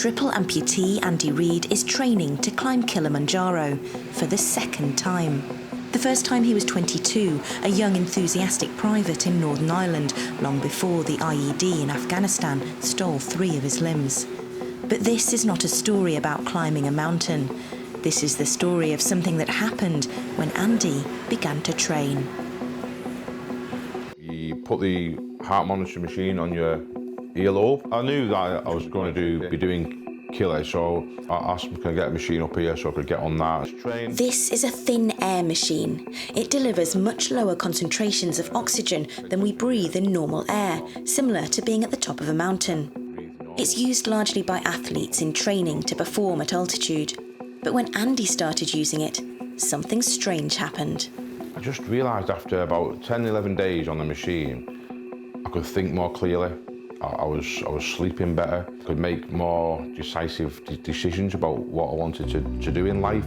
triple amputee Andy Reid is training to climb Kilimanjaro for the second time. The first time he was 22, a young enthusiastic private in Northern Ireland, long before the IED in Afghanistan stole 3 of his limbs. But this is not a story about climbing a mountain. This is the story of something that happened when Andy began to train. You put the heart monitor machine on your earlobe. I knew that I was going to be doing Kili, so I asked him, can I get a machine up here so I could get on that. This is a thin air machine. It delivers much lower concentrations of oxygen than we breathe in normal air, similar to being at the top of a mountain. It's used largely by athletes in training to perform at altitude. But when Andy started using it, something strange happened. I just realised after about 10, 11 days on the machine, I could think more clearly. I was sleeping better, could make more decisive decisions about what I wanted to do in life.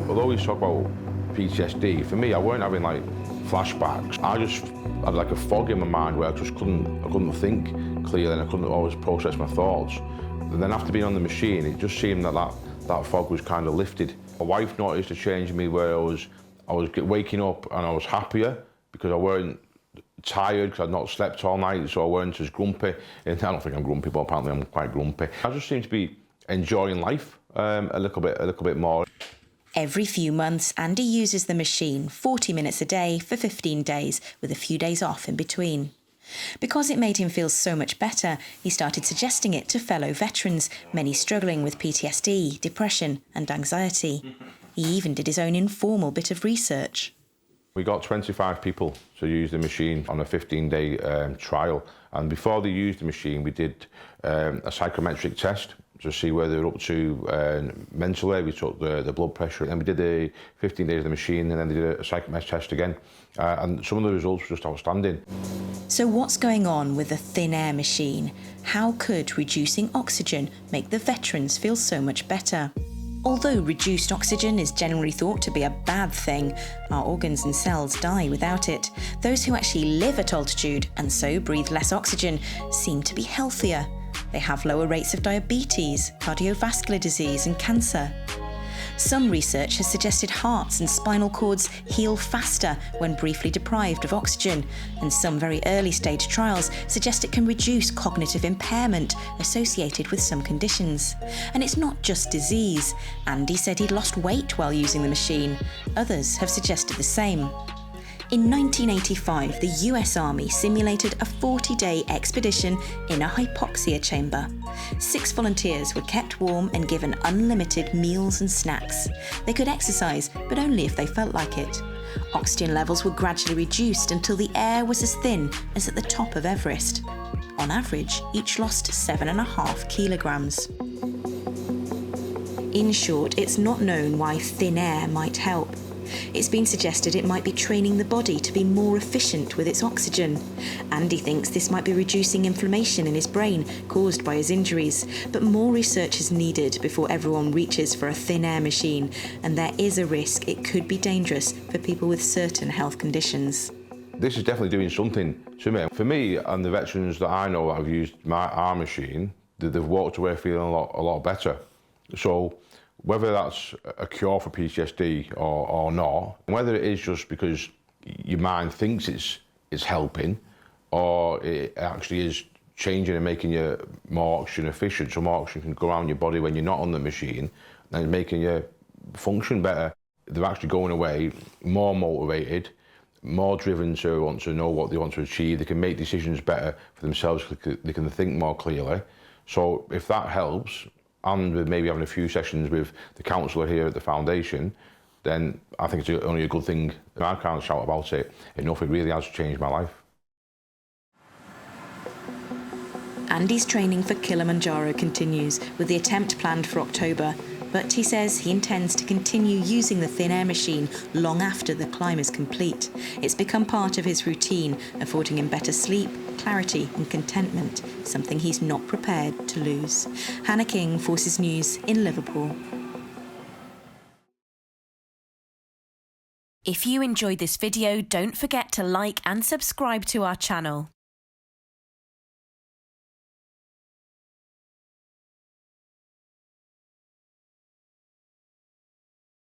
Although we talk about PTSD, for me, I weren't having like flashbacks. I just had like a fog in my mind where I couldn't think clearly and I couldn't always process my thoughts. And then after being on the machine, it just seemed that fog was kind of lifted. My wife noticed a change in me where I was waking up and I was happier because I weren't tired because I'd not slept all night, so I weren't as grumpy. And I don't think I'm grumpy, but apparently I'm quite grumpy. I just seem to be enjoying life a little bit more. Every few months, Andy uses the machine 40 minutes a day for 15 days, with a few days off in between. Because it made him feel so much better, he started suggesting it to fellow veterans, many struggling with PTSD, depression and anxiety. He even did his own informal bit of research. We got 25 people to use the machine on a 15-day trial. And before they used the machine, we did a psychometric test to see where they were up to mentally. We took the blood pressure, and then we did the 15 days of the machine, and then they did a psychometric test again. And some of the results were just outstanding. So what's going on with the thin air machine? How could reducing oxygen make the veterans feel so much better? Although reduced oxygen is generally thought to be a bad thing, our organs and cells die without it. Those who actually live at altitude and so breathe less oxygen seem to be healthier. They have lower rates of diabetes, cardiovascular disease and cancer. Some research has suggested hearts and spinal cords heal faster when briefly deprived of oxygen, and some very early stage trials suggest it can reduce cognitive impairment associated with some conditions. And it's not just disease. Andy said he'd lost weight while using the machine. Others have suggested the same. In 1985, the US Army simulated a 40-day expedition in a hypoxia chamber. 6 volunteers were kept warm and given unlimited meals and snacks. They could exercise, but only if they felt like it. Oxygen levels were gradually reduced until the air was as thin as at the top of Everest. On average, each lost 7.5 kilograms. In short, it's not known why thin air might help. It's been suggested it might be training the body to be more efficient with its oxygen. Andy thinks this might be reducing inflammation in his brain caused by his injuries, but more research is needed before everyone reaches for a thin air machine, and there is a risk it could be dangerous for people with certain health conditions. This is definitely doing something to me. For me and the veterans that I know that have used our machine, they've walked away feeling a lot better. So whether that's a cure for PTSD or not, whether it is just because your mind thinks it's helping, or it actually is changing and making you more oxygen efficient, so more oxygen can go around your body when you're not on the machine, and making you function better. They're actually going away more motivated, more driven to want to know what they want to achieve. They can make decisions better for themselves, they can think more clearly. So if that helps, and with maybe having a few sessions with the counsellor here at the foundation, then I think it's only a good thing. I can't shout about it enough. It really has changed my life. Andy's training for Kilimanjaro continues, with the attempt planned for October, but he says he intends to continue using the thin air machine long after the climb is complete. It's become part of his routine, affording him better sleep, clarity and contentment, something he's not prepared to lose. Hannah King, Forces News in Liverpool. If you enjoyed this video, don't forget to like and subscribe to our channel.